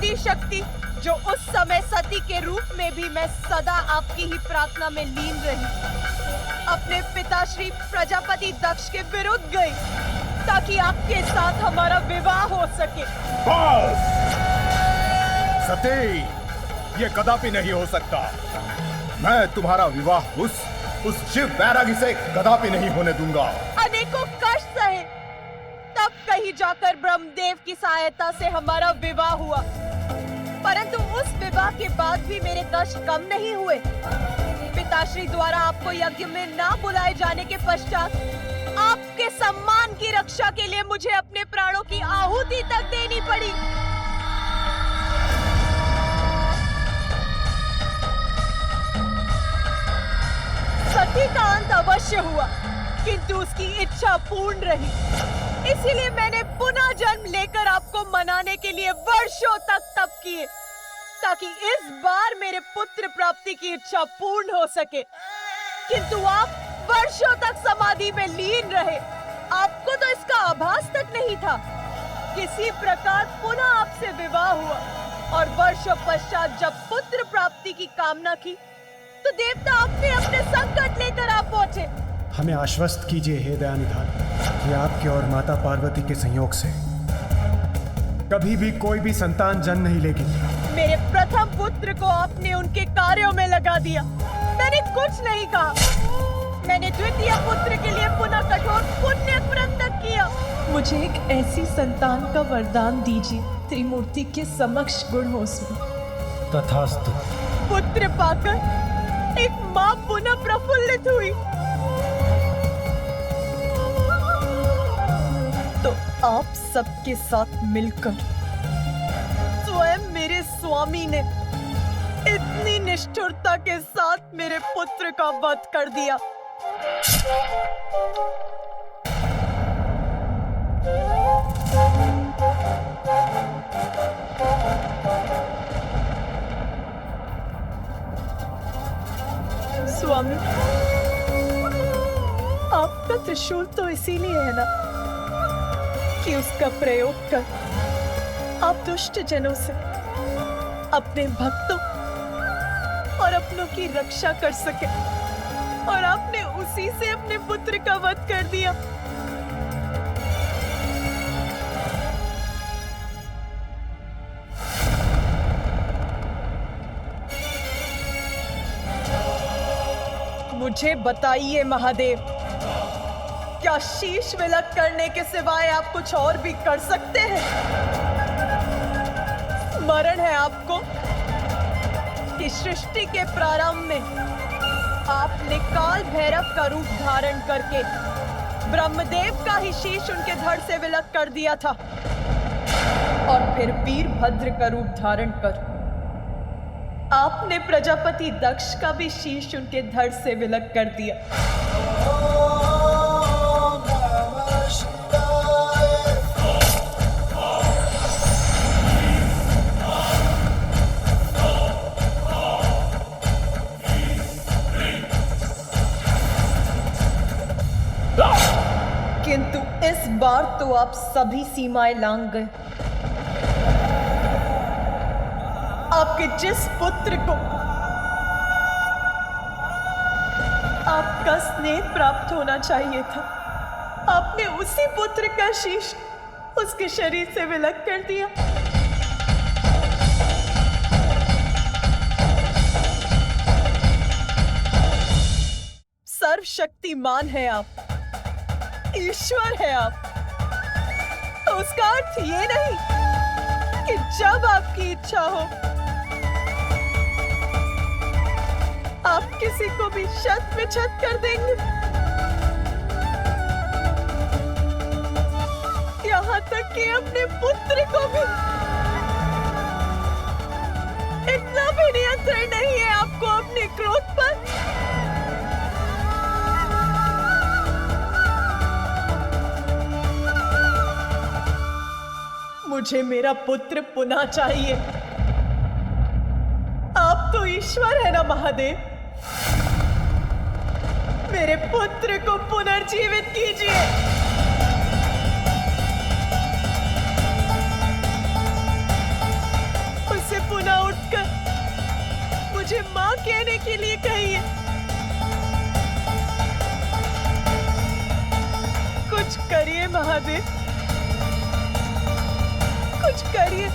आदि शक्ति, जो उस समय सती के रूप में भी मैं सदा आपकी ही प्रार्थना में लीन रही, अपने पिताश्री प्रजापति दक्ष के विरुद्ध गई ताकि आपके साथ हमारा विवाह हो सके। बस! सती, ये कदापि नहीं हो सकता। मैं तुम्हारा विवाह उस शिव बैरागी से कदापि नहीं होने दूंगा। अनेकों कष्ट सहे, तब कहीं जाकर ब्रह्मदेव की सहायता से हमारा विवाह हुआ, परंतु उस विवाह के बाद भी मेरे कष्ट कम नहीं हुए। पिताश्री द्वारा आपको यज्ञ में ना बुलाए जाने के पश्चात आपके सम्मान की रक्षा के लिए मुझे अपने प्राणों की आहुति तक देनी पड़ी। सती का अंत अवश्य हुआ, किंतु उसकी इच्छा पूर्ण रही। इसीलिए मैंने पुनः जन्म लेकर आपको मनाने के लिए वर्षों तक तप किए, ताकि इस बार मेरे पुत्र प्राप्ति की इच्छा पूर्ण हो सके। किंतु आप वर्षों तक समाधि में लीन रहे। आपको तो इसका आभास तक नहीं था। किसी प्रकार पुनः आपसे विवाह हुआ और वर्षों पश्चात जब पुत्र प्राप्ति की कामना की तो देवता अपने अपने संकट लेकर आप पहुंचे। हमें आश्वस्त कीजिए हे दयानिधान कि आपके और माता पार्वती के संयोग से कभी भी कोई भी संतान जन्म नहीं लेगी। मेरे प्रथम पुत्र को आपने उनके कार्यों में लगा दिया। मैंने कुछ नहीं कहा। मैंने द्वितीय पुत्र के लिए पुनः कठोर पुण्य व्रत किया। मुझे एक ऐसी संतान का वरदान दीजिए, त्रिमूर्ति के समक्ष गुण हो उसमें। तथास्तु। पुत्र पाकर एक माँ पुनः प्रफुल्लित हुई तो आप सबके साथ मिलकर स्वयं मेरे स्वामी ने इतनी निष्ठुरता के साथ मेरे पुत्र का वध कर दिया। स्वामी, आपका त्रिशूल तो इसीलिए है ना कि उसका प्रयोग कर आप दुष्ट जनों से अपने भक्तों और अपनों की रक्षा कर सके, और आपने उसी से अपने पुत्र का वध कर दिया। मुझे बताइए महादेव, क्या शीश विलक करने के सिवाय आप कुछ और भी कर सकते हैं? स्मरण है आपको कि सृष्टि के प्रारंभ में आपने काल भैरव का रूप धारण करके ब्रह्मदेव का ही शीश उनके धड़ से विलक कर दिया था, और फिर वीरभद्र का रूप धारण कर आपने प्रजापति दक्ष का भी शीश उनके धड़ से विलक कर दिया। किंतु इस बार तो आप सभी सीमाएं लांघ गए। आपके जिस पुत्र को आपका स्नेह प्राप्त होना चाहिए था, आपने उसी पुत्र का शीश उसके शरीर से विलक कर दिया। सर्वशक्तिमान है आप, ईश्वर है आप, तो उसका अर्थ ये नहीं कि जब आपकी इच्छा हो आप किसी को भी शत में छत कर देंगे, यहाँ तक कि अपने पुत्र को भी। इतना भी नियंत्रण नहीं है आपको अपने क्रोध पर। मुझे मेरा पुत्र पुनः चाहिए। आप तो ईश्वर है ना महादेव, मेरे पुत्र को पुनर्जीवित कीजिए। कहने के लिए कहिए। कुछ करिए महादेव, कुछ करिए।